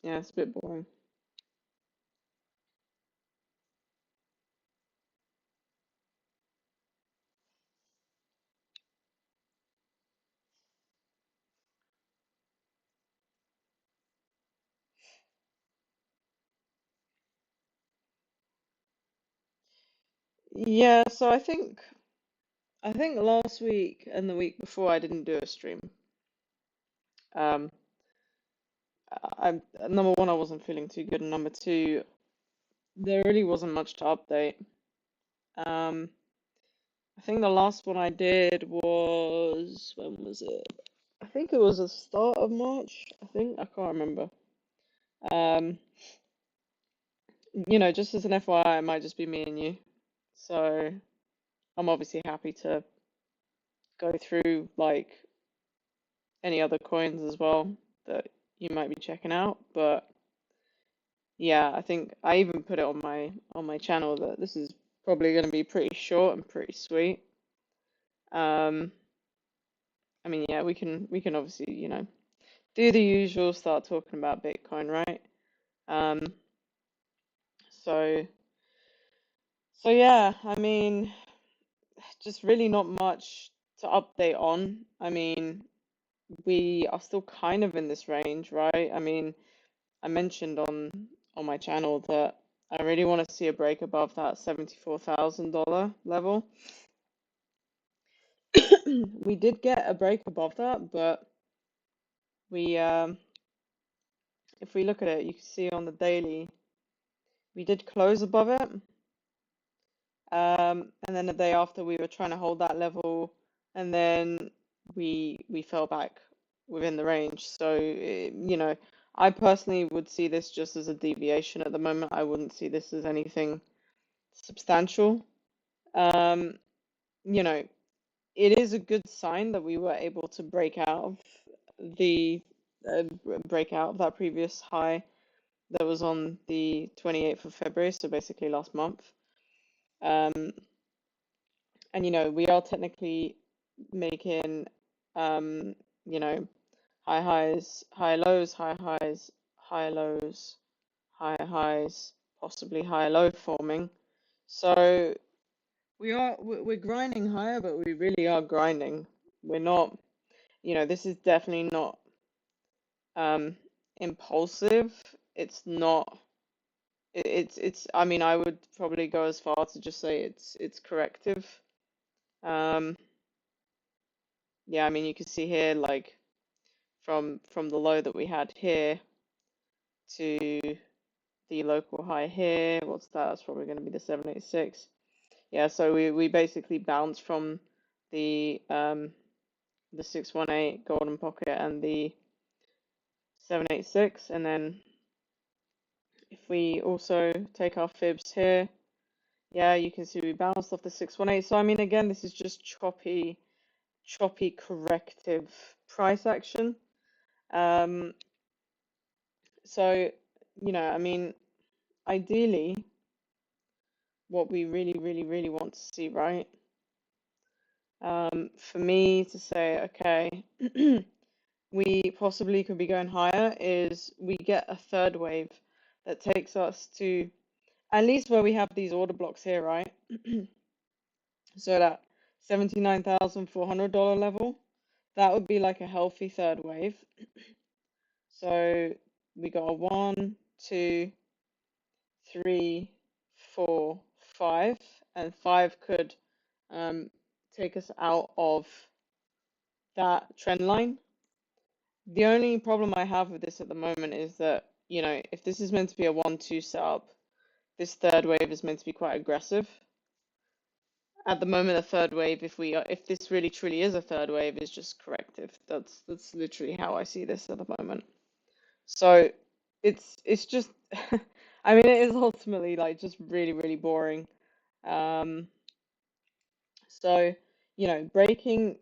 Yeah, it's a bit boring. Yeah, so I think last week and the week before I didn't do a stream. Um, number one, I wasn't feeling too good, and number two, there really wasn't much to update. Um, I think the last one I did was, when was it? I think it was the start of March. I can't remember. Um, just as an FYI, it might just be me and you. So I'm obviously happy to go through like any other coins as well that you might be checking out. But yeah, I think I even put it on my channel that this is probably going to be pretty short and pretty sweet. Um, I mean, yeah, we can obviously, do the usual, start talking about Bitcoin, right? Um, so so yeah, I mean, just really not much to update on. I mean, we are still kind of in this range, right? I mean, I mentioned on my channel that I really want to see a break above that $74,000 level. We did get a break above that, but we if we look at it, you can see on the daily we did close above it. And then the day after we were trying to hold that level, and then we fell back within the range. So, I personally would see this just as a deviation at the moment. I wouldn't see this as anything substantial. Um, you know, it is a good sign that we were able to the uh, break out of that previous high that was on the 28th of February, so basically last month. Um, and we are technically making um, you know, high highs, high lows, high highs, high lows, high highs, possibly high low forming. So we're grinding higher, but we really are grinding. We're not, this is definitely not um impulsive. It's not it's I mean I would probably go as far to just say it's corrective. Um yeah, I mean you can see here like from the low that we had here to the local high here. What's that? That's probably going to be the 786. Yeah, so we basically bounced from the 618 golden pocket and the 786, and then if we also take our fibs here, yeah, you can see we bounced off the 618. So I mean, again, this is just choppy corrective price action. Um, so I mean, ideally, what we really, really, really want to see, right? For me to say, okay, we possibly could be going higher, is we get a third wave that takes us to at least where we have these order blocks here, right? So that $79,400 level, that would be like a healthy third wave. So we got a one, two, three, four, five, and five could um, take us out of that trend line. The only problem I have with this at the moment is that, if this is meant to be a 1-2 setup, this third wave is meant to be quite aggressive. At the moment, a third wave, if this really truly is a third wave, is just corrective. That's literally how I see this at the moment. So it's just, I mean, it is ultimately like just really, really boring. Um, so, breaking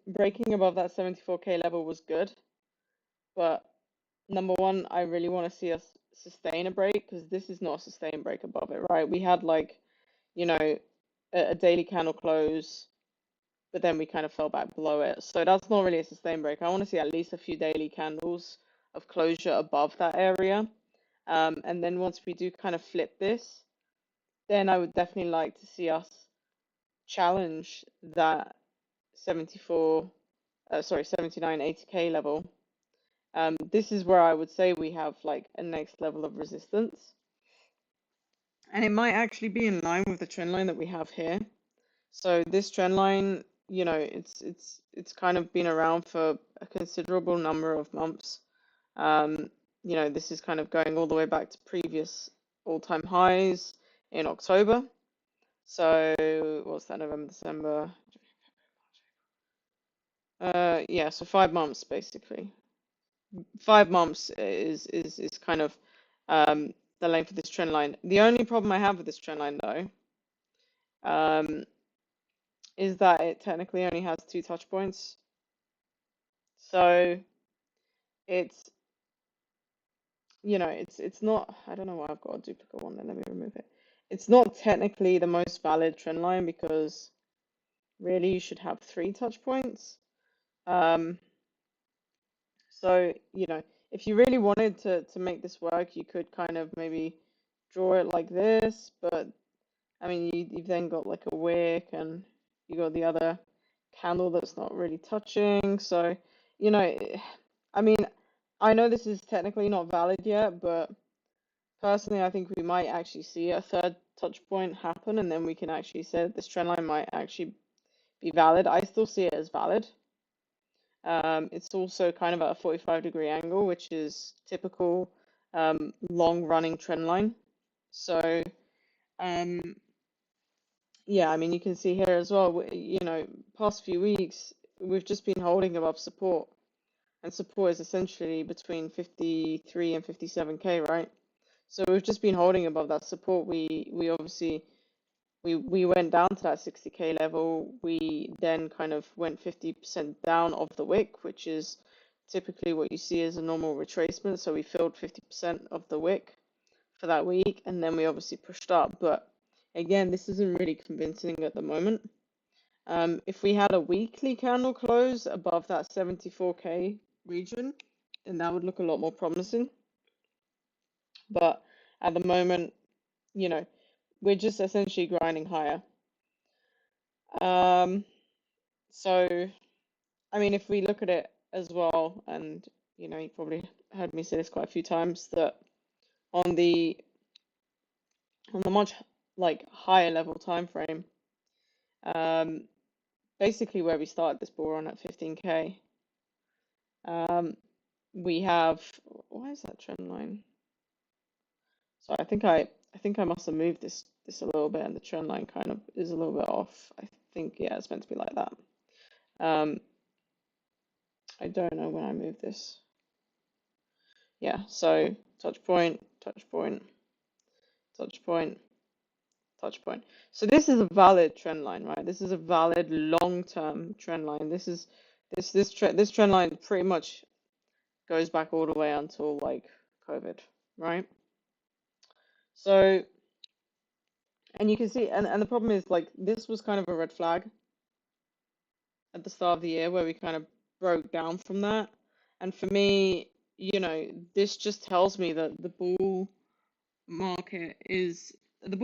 above that 74K level was good, but number one, I really want to see us sustain a break because this is not a sustained break above it, right? We had like, you know, a daily candle close, but then we kind of fell back below it. So that's not really a sustained break. I want to see at least a few daily candles of closure above that area. And then once we do kind of flip this, then I would definitely like to see us challenge that 74, sorry, 79, 80K level. This is where I would say we have like a next level of resistance. And it might actually be in line with the trend line that we have here. So this trend line, it's kind of been around for a considerable number of months. This is kind of going all the way back to previous all-time highs in October. So what's that, November, December? Yeah, so 5 months basically. 5 months is kind of the length of this trend line. The only problem I have with this trend line though, um, is that it technically only has two touch points. So it's it's not, I don't know why I've got a duplicate one there, let me remove it. It's not technically the most valid trend line because really you should have three touch points. Um, so, if you really wanted to make this work, you could kind of maybe draw it like this, but I mean, you've then got like a wick and you got the other candle that's not really touching. So, you know, I mean, I know this is technically not valid yet, but personally, I think we might actually see a third touch point happen, and then we can actually say that this trend line might actually be valid. I still see it as valid. It's also kind of at a 45-degree angle, which is typical long running trend line. So, um, yeah, I mean, you can see here as well, past few weeks, we've just been holding above support, and support is essentially between 53 and 57K, right? So we've just been holding above that support. We obviously we went down to that 60K level. We then kind of went 50% down of the wick, which is typically what you see as a normal retracement. So we filled 50% of the wick for that week, and then we obviously pushed up. But again, this isn't really convincing at the moment. If we had a weekly candle close above that 74K region, then that would look a lot more promising. But at the moment, you know, we're just essentially grinding higher. So, I mean, if we look at it as well, and you probably heard me say this quite a few times, that on the much like higher level time frame, um, basically where we started this bull run at 15K, um, we have, why is that trend line? So I think I must have moved this a little bit, and the trend line kind of is a little bit off. I think, yeah, it's meant to be like that. Um, I don't know when I moved this. Yeah, so touch point, touch point, touch point, touch point. So this is a valid trend line, right? This is a valid long-term trend line. This trend line pretty much goes back all the way until like COVID, right? So, and you can see, and the problem is like this was kind of a red flag at the start of the year where we kind of broke down from that. And for me, this just tells me that the bull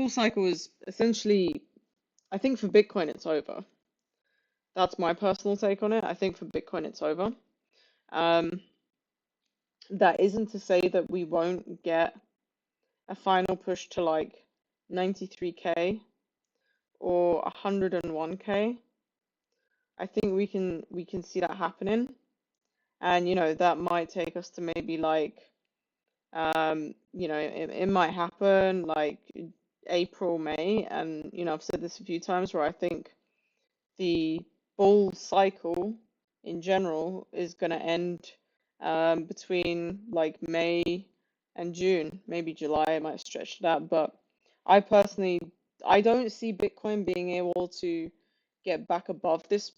cycle is essentially, I think for Bitcoin it's over. That's my personal take on it. I think for Bitcoin it's over. Um, that isn't to say that we won't get a final push to like 93K or 101K. I think we can see that happening. And that might take us to maybe like it might happen like April, May, and I've said this a few times where I think the bull cycle in general is going to end between like May and June, maybe July. I might stretch that, but I personally I don't see Bitcoin being able to get back above this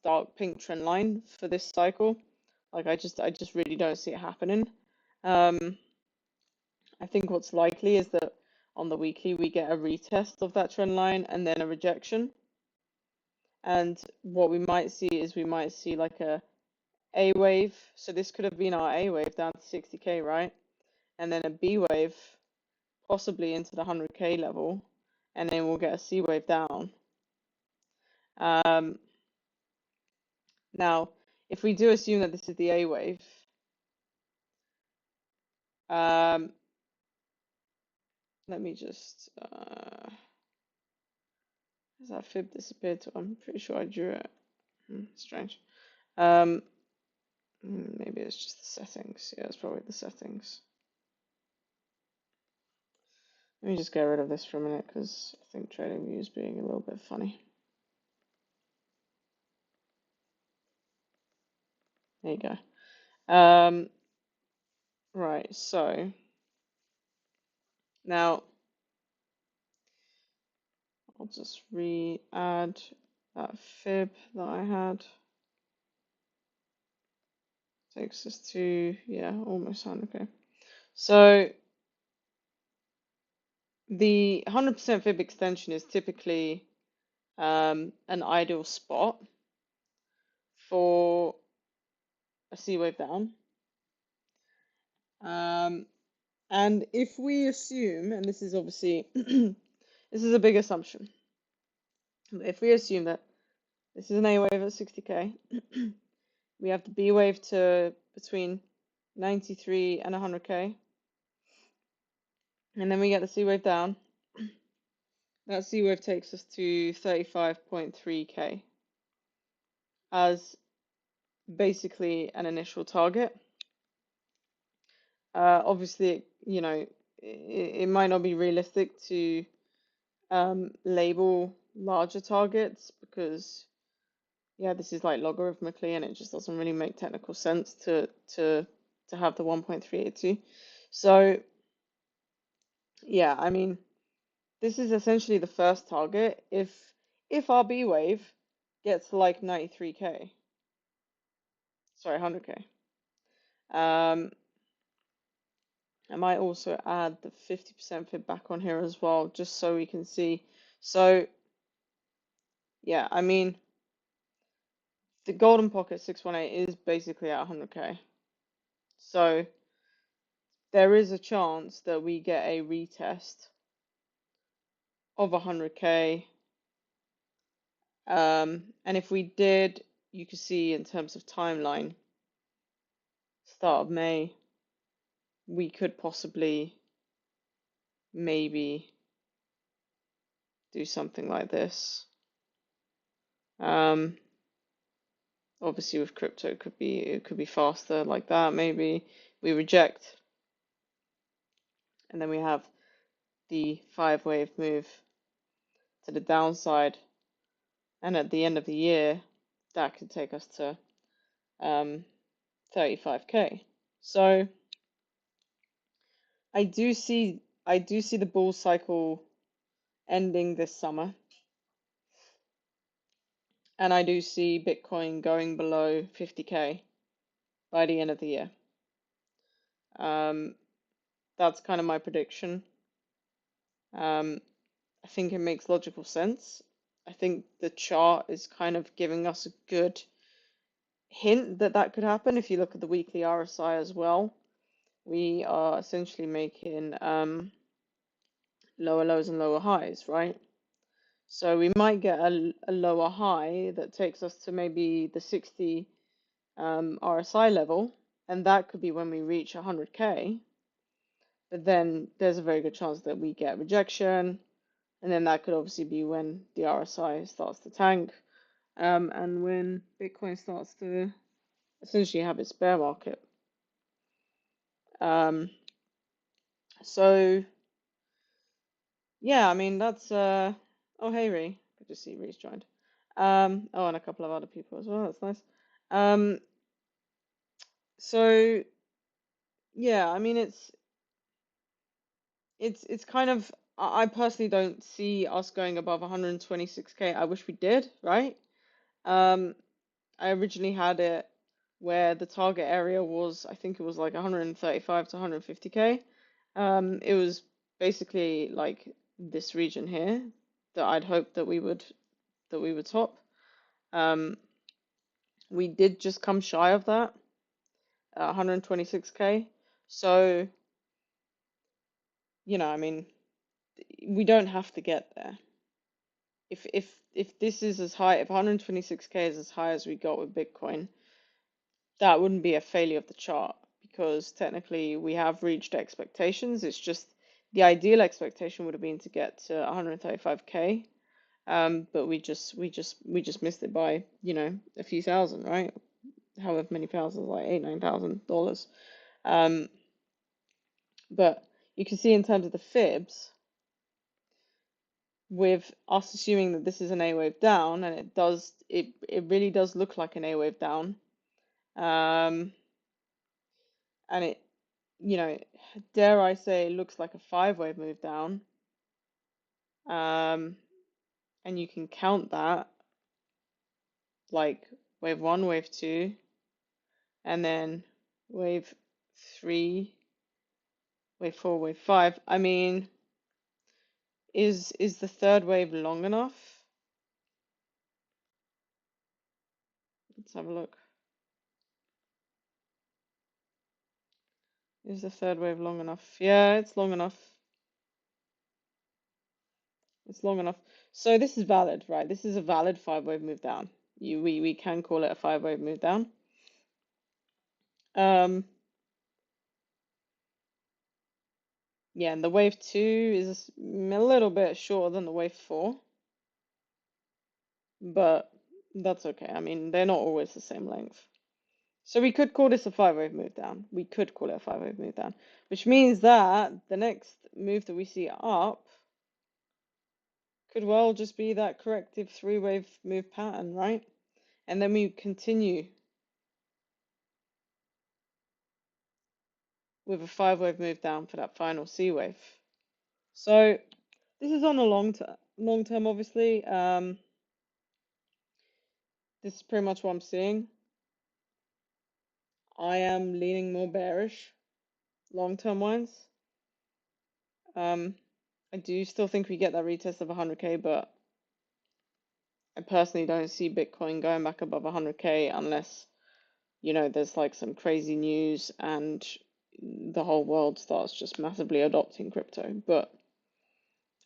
dark pink trend line for this cycle. Like I just really don't see it happening. Um, I think what's likely is that on the weekly we get a retest of that trend line and then a rejection. And what we might see is we might see like a wave. So this could have been our A wave down to 60K, right? and then a B wave possibly into the 100K level, and then we'll get a C wave down. Now, if we do assume that this is the A wave, let me just, has that fib disappeared? I'm pretty sure I drew it. Strange. Maybe it's just the settings. Yeah, it's probably the settings. Let me just get rid of this for a minute because I think TradingView is being a little bit funny. There you go. Right, so now I'll just re-add that fib that I had. Takes us to, yeah, almost 100K. So the 100% fib extension is typically an ideal spot for a C wave down. And if we assume, and this is obviously, this is a big assumption. If we assume that this is an A wave at 60K, we have the B wave to between 93 and 100K, and then we get the C wave down. That C wave takes us to 35.3K as basically an initial target. Obviously, you know, it might not be realistic to label larger targets because, yeah, this is like logarithmically and it just doesn't really make technical sense to have the 1.382. So, yeah, I mean, this is essentially the first target. If our B wave gets to like 93K, sorry, 100K. I might also add the 50% fib back on here as well, just so we can see. So, yeah, I mean, the golden pocket 618 is basically at 100K. So, there is a chance that we get a retest of 100K. And if we did, you can see in terms of timeline, start of May, we could possibly maybe do something like this. Obviously with crypto it could be faster like that. Maybe we reject and then we have the 5 wave move to the downside, and at the end of the year that could take us to 35K. So I do see the bull cycle ending this summer, and I do see Bitcoin going below 50K by the end of the year. That's kind of my prediction. I think it makes logical sense. I think the chart is kind of giving us a good hint that that could happen. If you look at the weekly RSI as well, we are essentially making lower lows and lower highs, right? So we might get a lower high that takes us to maybe the 60 RSI level, and that could be when we reach 100K. But then there's a very good chance that we get rejection, and then that could obviously be when the RSI starts to tank, and when Bitcoin starts to essentially have its bear market. So yeah, I mean that's oh hey Ree, good to see Ree's joined. Oh, and a couple of other people as well. That's nice. So yeah, I mean it's kind of, I personally don't see us going above 126K. I wish we did, right? I originally had it where the target area was, I think it was like 135 to 150K. It was basically like this region here that I'd hoped that we would top. We did just come shy of that, 126K. So I mean, we don't have to get there. If this is as high, if 126K is as high as we got with Bitcoin, that wouldn't be a failure of the chart because technically we have reached expectations. It's just the ideal expectation would have been to get to 135K. But we just missed it by, a few thousand, right? However many thousands, like $8,000, $9,000. Um, but you can see in terms of the fibs, with us assuming that this is an A wave down, and it really does look like an A wave down. And it, you know, dare I say, it looks like a 5 wave move down. Um, and you can count that like wave one, wave two, and then wave three, wave four, wave five. I mean, is the third wave long enough? Let's have a look. Is the third wave long enough? Yeah, it's long enough. It's long enough. So this is valid, right? This is a valid 5 wave move down. We can call it a 5 wave move down. Um, yeah, and the wave two is a little bit shorter than the wave four, but that's okay. I mean, they're not always the same length. So we could call this a 5 wave move down. We could call it a 5 wave move down, which means that the next move that we see up could well just be that corrective 3 wave move pattern, right? And then we continue with a 5 wave move down for that final C wave. So this is on a long term, obviously. This is pretty much what I'm seeing. I am leaning more bearish long term wise. I do still think we get that retest of 100K, but I personally don't see Bitcoin going back above 100K unless, there's like some crazy news and the whole world starts just massively adopting crypto. But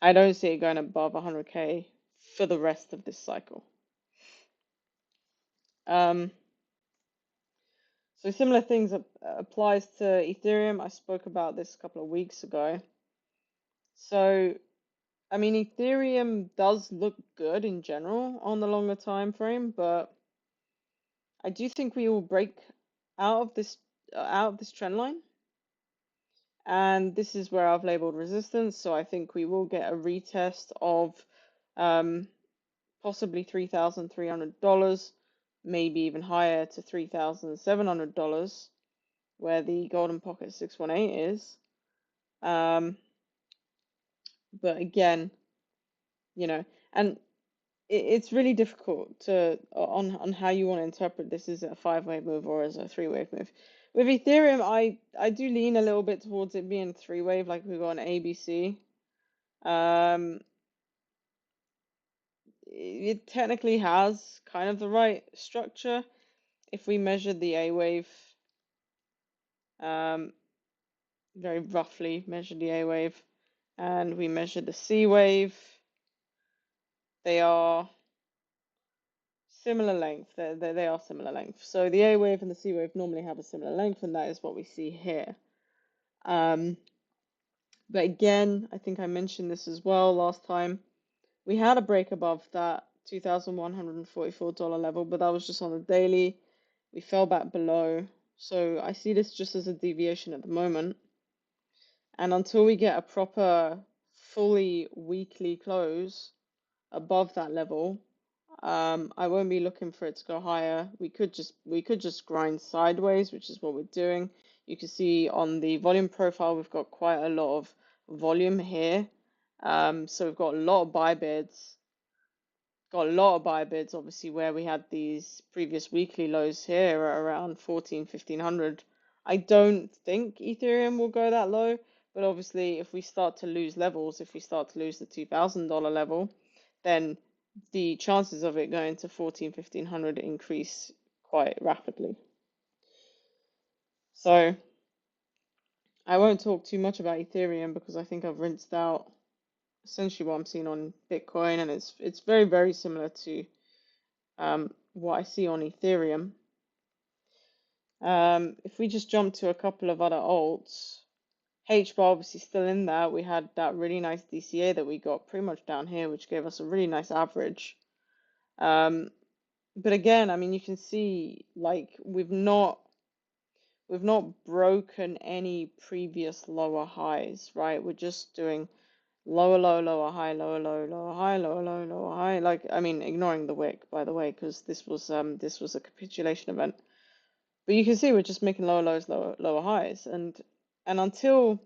I don't see it going above 100K for the rest of this cycle. So similar things applies to Ethereum. I spoke about this a couple of weeks ago. So, I mean, Ethereum does look good in general on the longer time frame, but I do think we will break out of this trend line, and this is where I've labeled resistance. So I think we will get a retest of um, possibly $3,300, maybe even higher to $3,700, where the golden pocket 618 is. But again, and it's really difficult on how you want to interpret this as a 5 wave move or as a 3 wave move. With Ethereum, I do lean a little bit towards it being 3 wave, like we got an ABC. It technically has kind of the right structure. If we measure the A wave, um, very roughly measure the A wave, and we measure the C wave, they are similar length. They are similar length. So the A wave and the C wave normally have a similar length, and that is what we see here. But again, I think I mentioned this as well last time. We had a break above that $2,144 level, but that was just on the daily. We fell back below. So I see this just as a deviation at the moment. And until we get a proper, fully weekly close above that level, I won't be looking for it to go higher. We could just grind sideways, which is what we're doing. You can see on the volume profile, we've got quite a lot of volume here. So we've got a lot of buy bids. Got a lot of buy bids, obviously, where we had these previous weekly lows here at around 1,500. I don't think Ethereum will go that low, but obviously, if we start to lose levels, if we start to lose the $2,000 level, then the chances of it going to 1,500 increase quite rapidly. So I won't talk too much about Ethereum because I think I've rinsed out essentially what I'm seeing on Bitcoin, and it's very, very similar to what I see on Ethereum. If we just jump to a couple of other alts, HBAR obviously still in there. We had that really nice DCA that we got pretty much down here, which gave us a really nice average. Um, but again, I mean, you can see like we've not broken any previous lower highs, right? We're just doing lower low, lower high, lower low, lower high, lower low, lower high. Like, I mean, ignoring the wick, by the way, because this was a capitulation event. But you can see we're just making lower lows, lower highs, and until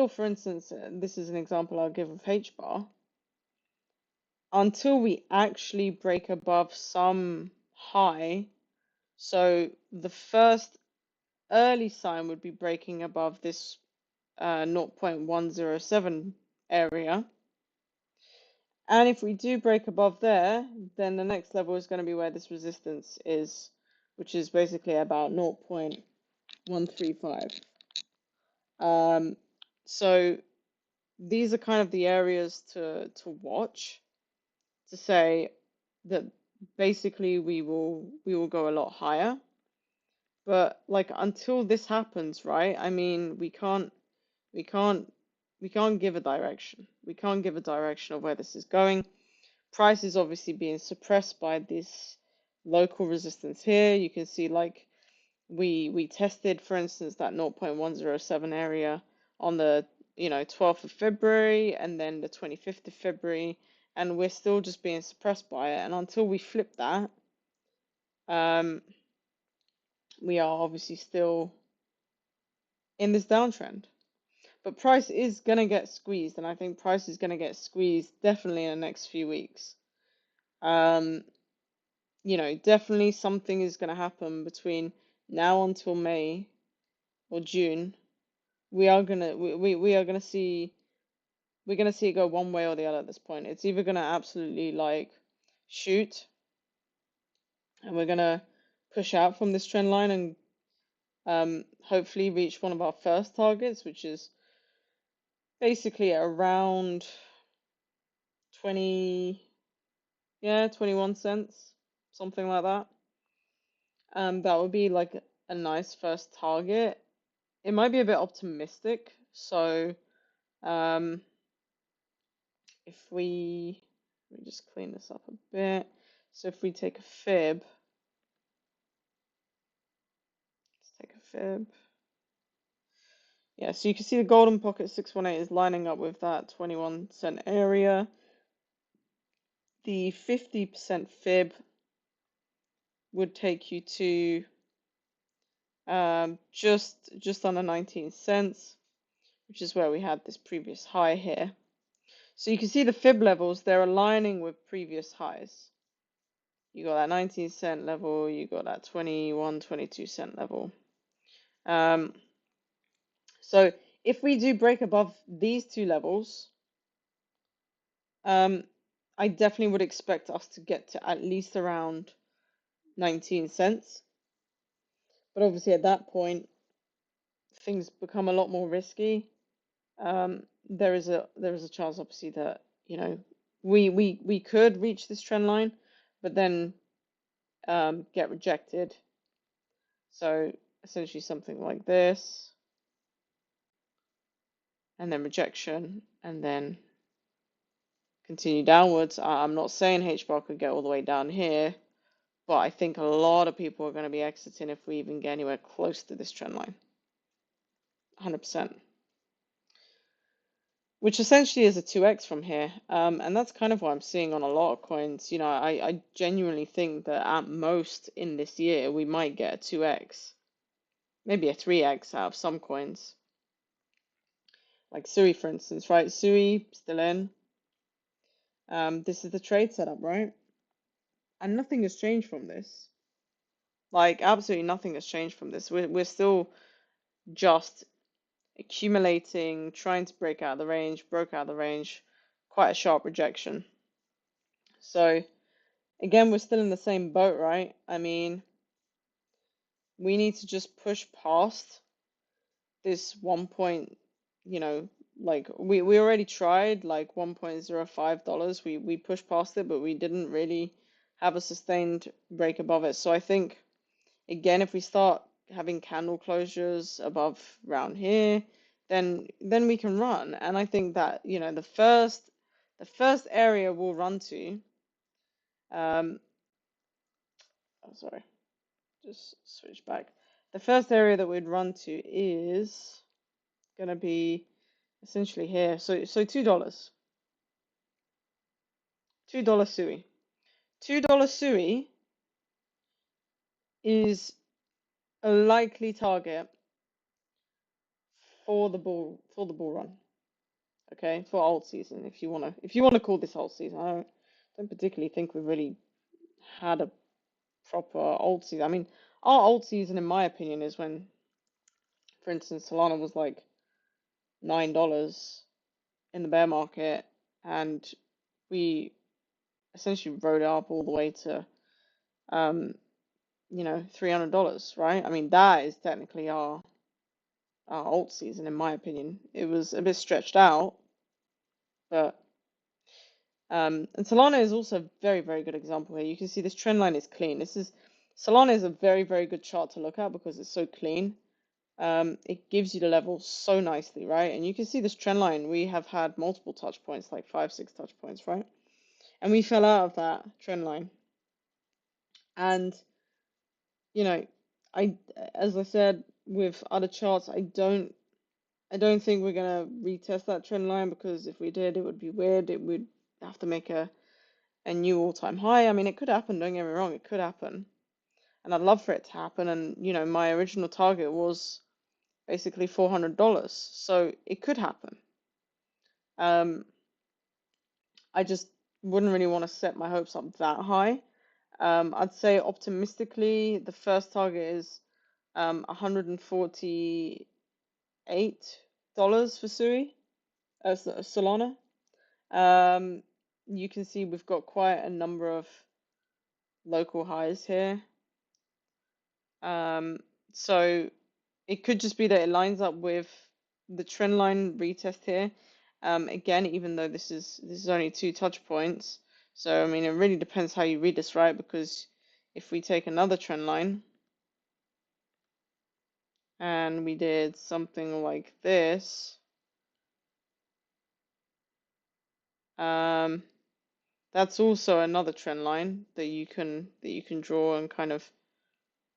for instance, this is an example I'll give of H bar. Until we actually break above some high, so the first early sign would be breaking above this 0.107 area. And if we do break above there, then the next level is going to be where this resistance is, which is basically about 0.135. So these are kind of the areas to watch to say that basically we will go a lot higher. But like until this happens, right? I mean, we can't we can't give a direction. We can't give a direction of where this is going. Price is obviously being suppressed by this local resistance here. You can see like we tested, for instance, that 0.107 area on the 12th of February and then the 25th of February, and we're still just being suppressed by it. And until we flip that, um, we are obviously still in this downtrend. But price is gonna get squeezed, and I think price is gonna get squeezed definitely in the next few weeks. Um, definitely something is gonna happen between now until May or June. We are gonna see it go one way or the other at this point. It's either gonna absolutely like shoot, and we're gonna push out from this trend line and hopefully reach one of our first targets, which is basically around 20, yeah, 21 cents, something like that. That would be like a nice first target. It might be a bit optimistic, so um, if let me just clean this up a bit. So if we take a fib, let's take a fib. Yeah, so you can see the golden pocket 618 is lining up with that 21 cent area. The 50% fib would take you to just under 19 cents, which is where we had this previous high here. So you can see the fib levels, they're aligning with previous highs. You got that 19-cent level, you got that 21, 22-cent level. So if we do break above these two levels, I definitely would expect us to get to at least around 19 cents. But obviously at that point, things become a lot more risky. There is a chance, obviously, that we could reach this trend line, but then get rejected. So essentially something like this, and then rejection, and then continue downwards. I'm not saying H bar could get all the way down here, but I think a lot of people are going to be exiting if we even get anywhere close to this trend line. 100%. Which essentially is a 2x from here. And that's kind of what I'm seeing on a lot of coins. I genuinely think that at most in this year, we might get a 2x, maybe a 3x out of some coins. Like Sui, for instance, right? Sui, still in. This is the trade setup, right? And nothing has changed from this. Like, absolutely nothing has changed from this. We're still just accumulating, trying to break out of the range, broke out of the range, quite a sharp rejection. So again, we're still in the same boat, right? I mean, we need to just push past this 1 point, you know, like we already tried like $1.05. We pushed past it, but we didn't really have a sustained break above it. So I think again, if we start having candle closures above around here, then we can run. And I think that, you know, the first area we'll run to, oh sorry, just switch back. The first area that we'd run to is gonna be essentially here. So $2. $2 Sui. $2 Sui is a likely target for the bull run. Okay, for alt season, if you wanna call this alt season. I don't particularly think we've really had a proper alt season. I mean, our alt season, in my opinion, is when, for instance, Solana was like $9 in the bear market, and we essentially rode up all the way to um, $300, right? I mean, that is technically our alt season, in my opinion. It was a bit stretched out, but and Solana is also a very, very good example here. You can see this trend line is clean. Solana is a very, very good chart to look at because it's so clean. It gives you the level so nicely, right? And you can see this trend line. We have had multiple touch points, like 5, 6 touch points, right? And we fell out of that trend line. And, you know, as I said with other charts, I don't think we're gonna retest that trend line, because if we did, it would be weird. It would have to make a new all-time high. I mean, it could happen, don't get me wrong, it could happen. And I'd love for it to happen. And, my original target was basically $400. So it could happen. I just wouldn't really want to set my hopes up that high. I'd say optimistically, the first target is $148 for Sui, Solana. You can see we've got quite a number of local highs here. So it could just be that it lines up with the trend line retest here. Again, even though this is only 2 touch points, so I mean it really depends how you read this, right? Because if we take another trend line and we did something like this, that's also another trend line that you can draw and kind of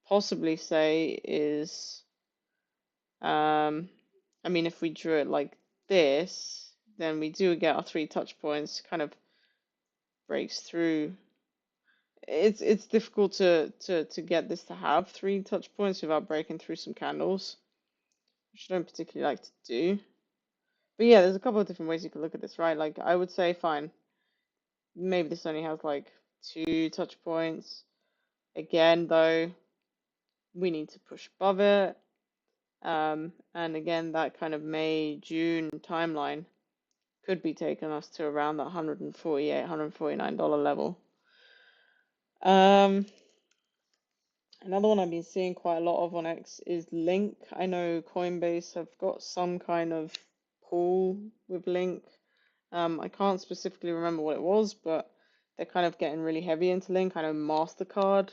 possibly say is, I mean, if we drew it like this, then we do get our 3 touch points, kind of breaks through. It's difficult to get this to have 3 touch points without breaking through some candles, which I don't particularly like to do. But yeah, there's a couple of different ways you can look at this, right? Like, I would say, fine, maybe this only has like 2 touch points. Again, though, we need to push above it. And again, that kind of May, June timeline could be taking us to around that $148, $149 level. Another one I've been seeing quite a lot of on X is Link. I know Coinbase have got some kind of pool with Link. I can't specifically remember what it was, but they're kind of getting really heavy into Link. I know MasterCard.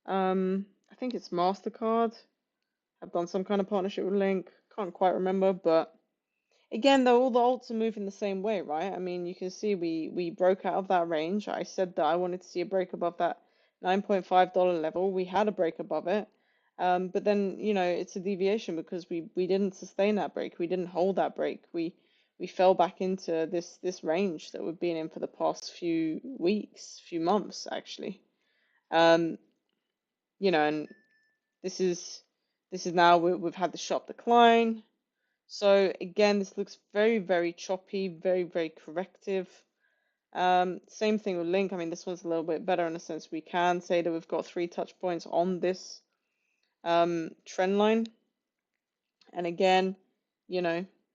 I think it's MasterCard. Have done some kind of partnership with Link. Can't quite remember, but again, though, all the alts are moving the same way, right? I mean, you can see we broke out of that range. I said that I wanted to see a break above that $9.5 level. We had a break above it. But then, it's a deviation because we didn't sustain that break. We didn't hold that break. We fell back into this range that we've been in for the past few weeks, few months, actually. And this is now we've had the sharp decline. So again, this looks very, very choppy, very, very corrective. Same thing with Link. I mean, this one's a little bit better in a sense. We can say that we've got 3 touch points on this trend line. And again,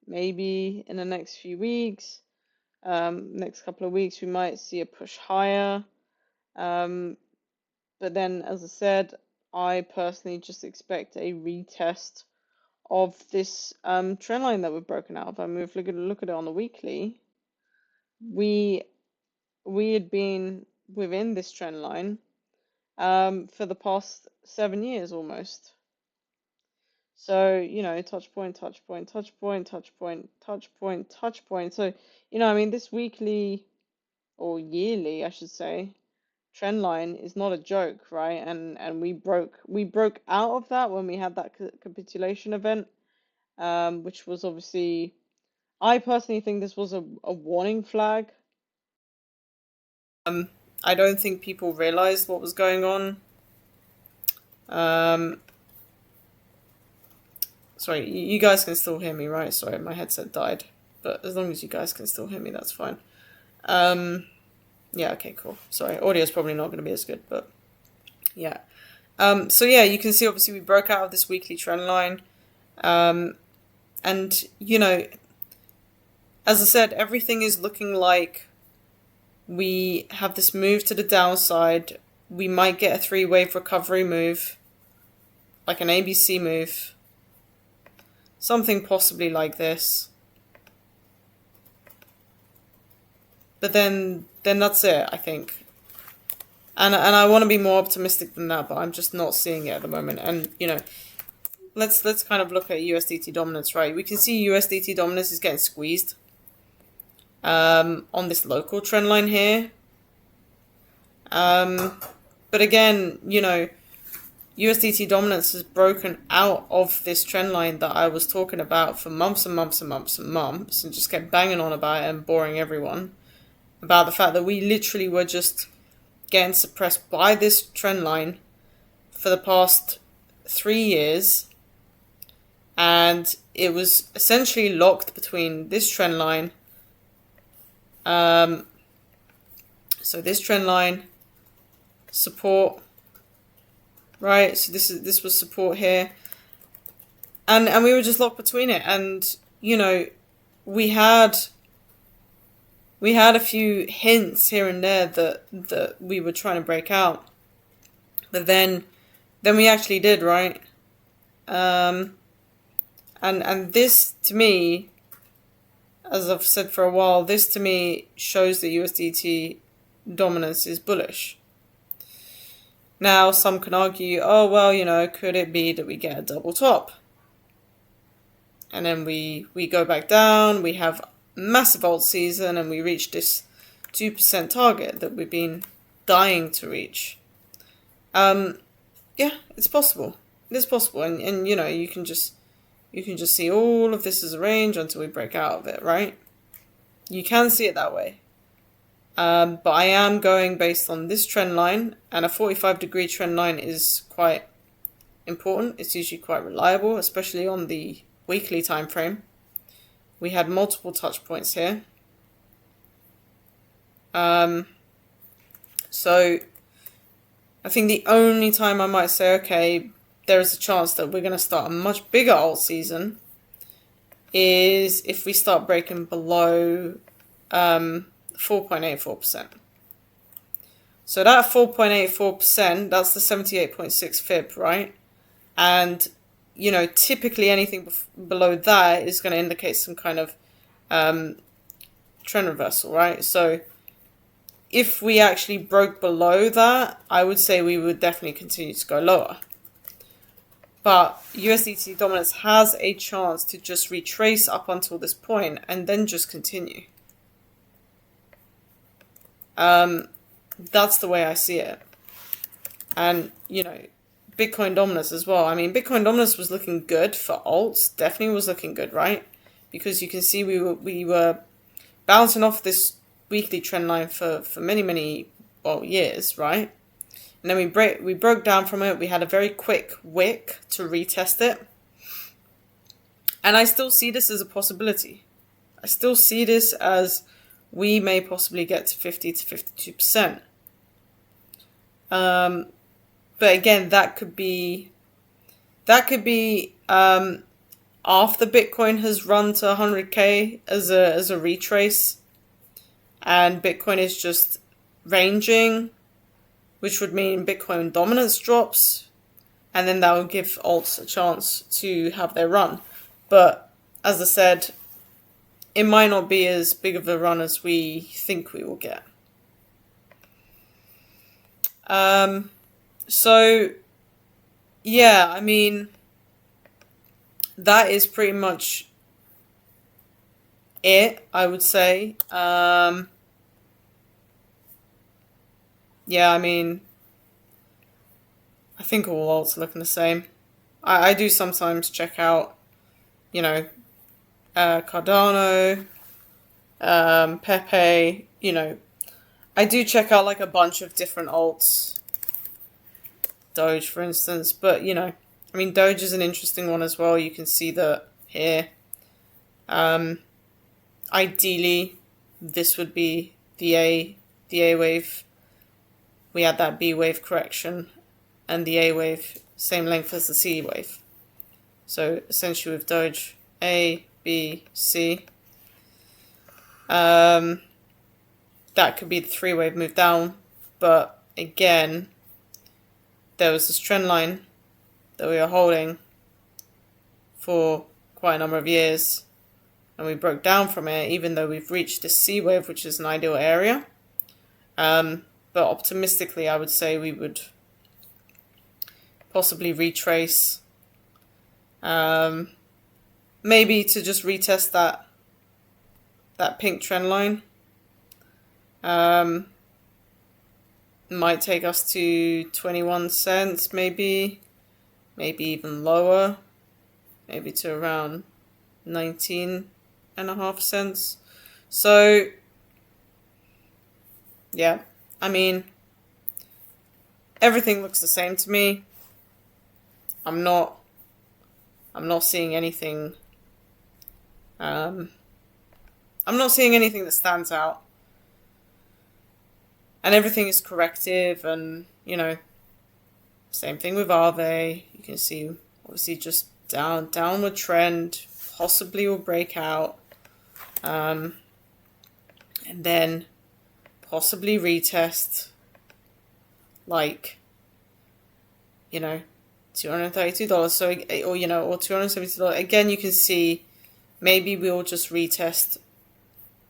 maybe in the next few weeks, next couple of weeks, we might see a push higher. But then, as I said, I personally just expect a retest of this trend line that we've broken out of. I mean, if we look at it on the weekly, we had been within this trend line for the past 7 years almost. So, touch point, touch point, touch point, touch point, touch point, touch point. So, I mean, this weekly or yearly, I should say, trend line is not a joke, right? And we broke out of that when we had that capitulation event, which was obviously, I personally think this was a warning flag. I don't think people realized what was going on. Sorry, you guys can still hear me, right? Sorry, my headset died, but as long as you guys can still hear me, that's fine. Yeah, okay, cool. Sorry, audio's probably not going to be as good, but yeah. So yeah, you can see obviously we broke out of this weekly trend line. And, as I said, everything is looking like we have this move to the downside. We might get a 3-wave recovery move, like an ABC move. Something possibly like this. But then that's it, I think. And I want to be more optimistic than that, but I'm just not seeing it at the moment. And, let's kind of look at USDT dominance, right? We can see USDT dominance is getting squeezed on this local trend line here. But again, USDT dominance has broken out of this trend line that I was talking about for months and months and months and months, and just kept banging on about it and boring everyone about the fact that we literally were just getting suppressed by this trend line for the past 3 years. And it was essentially locked between this trend line. So this trend line, support, right? So this was support here. And we were just locked between it. And, we had a few hints here and there that we were trying to break out. But then we actually did, right? And this, to me, as I've said for a while, this to me shows that USDT dominance is bullish. Now, some can argue, oh, well, could it be that we get a double top? And then we go back down, we have massive alt season, and we reach this 2% target that we've been dying to reach. Yeah, it's possible. It is possible. And you can just see all of this as a range until we break out of it, right? You can see it that way. But I am going based on this trend line, and a 45-degree trend line is quite important. It's usually quite reliable, especially on the weekly time frame. We had multiple touch points here. So I think the only time I might say, okay, there is a chance that we're going to start a much bigger alt season is if we start breaking below 4.84%. So that 4.84%, that's the 78.6 fib, right? And, typically anything below that is going to indicate some kind of trend reversal, right? So if we actually broke below that, I would say we would definitely continue to go lower. But USDT dominance has a chance to just retrace up until this point and then just continue. That's the way I see it. And, Bitcoin dominance as well. I mean, Bitcoin dominance was looking good for alts. Definitely was looking good, right? Because you can see we were bouncing off this weekly trend line for many years, right? And then we broke down from it. We had a very quick wick to retest it. And I still see this as a possibility. I still see this as we may possibly get to 50 to 52%. But again, that could be after Bitcoin has run to 100K as a retrace, and Bitcoin is just ranging, which would mean Bitcoin dominance drops, and then that will give alts a chance to have their run. But as I said, it might not be as big of a run as we think we will get. So yeah, I mean, that is pretty much it, I would say. Yeah, I mean, I think all alts are looking the same. I do sometimes check out, you know, Cardano, Pepe, I do check out like a bunch of different alts. Doge, for instance, but I mean, Doge is an interesting one as well. You can see that here. Ideally, this would be the A wave. We had that B wave correction, and the A wave same length as the C wave. So essentially, with Doge, A, B, C. That could be the 3-wave move down, but again, there was this trend line that we were holding for quite a number of years, and we broke down from it, even though we've reached this C wave, which is an ideal area. But optimistically, I would say we would possibly retrace, maybe to just retest that pink trend line. Might take us to 21 cents, maybe even lower, maybe to around 19.5 cents. So yeah, I mean, everything looks the same to me. I'm not seeing anything. I'm not seeing anything that stands out. And everything is corrective, and same thing with Aave. You can see obviously just downward trend, possibly will break out, and then possibly retest like $232. So or $272. Again, you can see maybe we'll just retest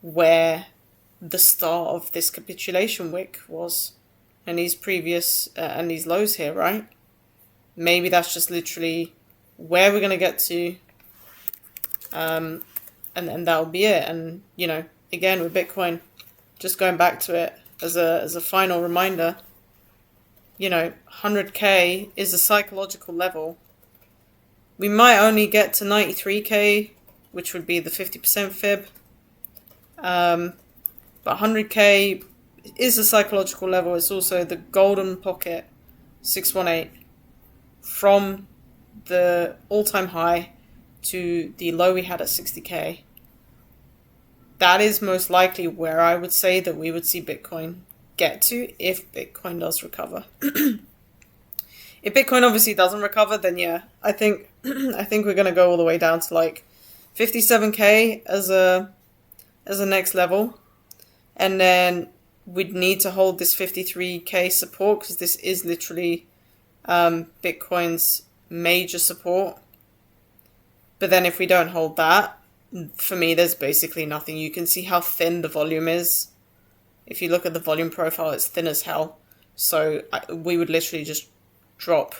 where the start of this capitulation wick was, and these previous and these lows here, right? Maybe that's just literally where we're going to get to, and that'll be it. And again, with Bitcoin, just going back to it as a final reminder, 100k is a psychological level. We might only get to 93k, which would be the 50% fib. But 100k is a psychological level. It's also the golden pocket, 618, from the all-time high to the low we had at 60k. That is most likely where I would say that we would see Bitcoin get to if Bitcoin does recover. If Bitcoin obviously doesn't recover, then yeah, I think we're going to go all the way down to like 57k as a next level. And then we'd need to hold this 53k support, because this is literally Bitcoin's major support. But then if we don't hold that, for me, there's basically nothing. You can see how thin the volume is. If you look at the volume profile, it's thin as hell. So we would literally just drop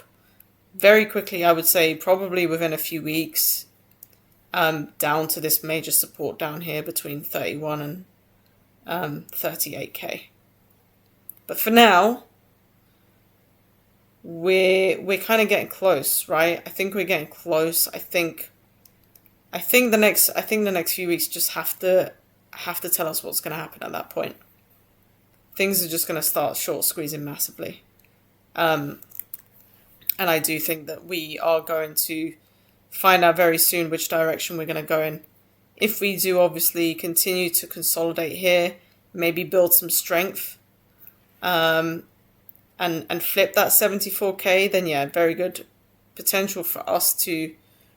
very quickly, I would say, probably within a few weeks, down to this major support down here between 31 and 38k. But for now, we're kind of getting close, right? I think we're getting close. I think the next few weeks just have to tell us what's going to happen at that point. Things are just going to start short squeezing massively. And I do think that we are going to find out very soon which direction we're going to go in. If we do obviously continue to consolidate here, maybe build some strength, and flip that 74k, then yeah, very good potential for us to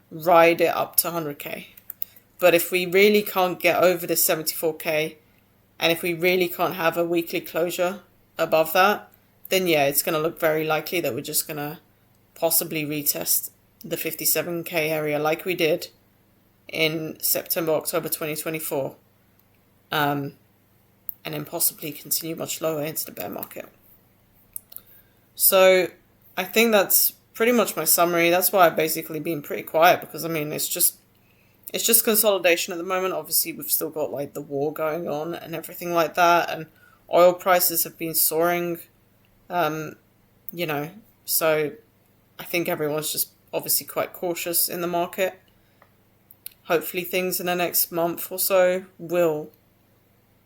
ride it up to 100k. But if we really can't get over this 74k, and if we really can't have a weekly closure above that, then yeah, it's going to look very likely that we're just going to possibly retest the 57k area like we did in September, October 2024, and then possibly continue much lower into the bear market. So I think that's pretty much my summary. That's why I've basically been pretty quiet, because I mean it's just consolidation at the moment. Obviously we've still got like the war going on and everything like that, and oil prices have been soaring, you know, so I think everyone's just obviously quite cautious in the market. Hopefully things in the next month or so will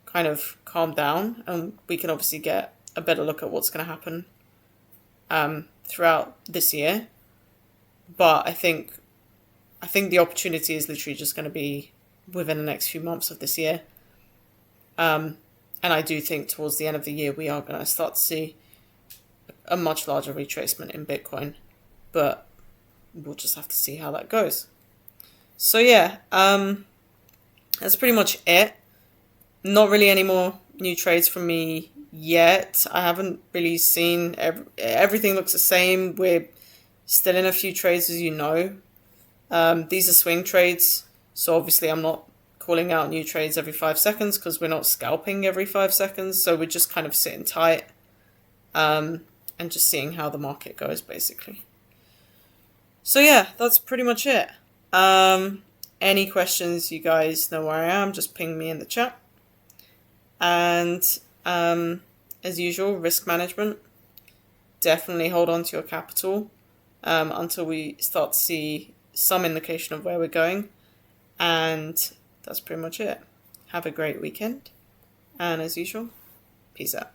kind of calm down, and we can obviously get a better look at what's going to happen throughout this year. But I think the opportunity is literally just going to be within the next few months of this year. And I do think towards the end of the year we are going to start to see a much larger retracement in Bitcoin, but we'll just have to see how that goes. So yeah, that's pretty much it. Not really any more new trades from me yet. I haven't really seen everything looks the same. We're still in a few trades, as you know. These are swing trades, so obviously I'm not calling out new trades every 5 seconds because we're not scalping every 5 seconds. So we're just kind of sitting tight and just seeing how the market goes, basically. So yeah, that's pretty much it. Any questions, you guys know where I am. Just ping me in the chat. And as usual, risk management. Definitely hold on to your capital until we start to see some indication of where we're going. And that's pretty much it. Have a great weekend. And as usual, peace out.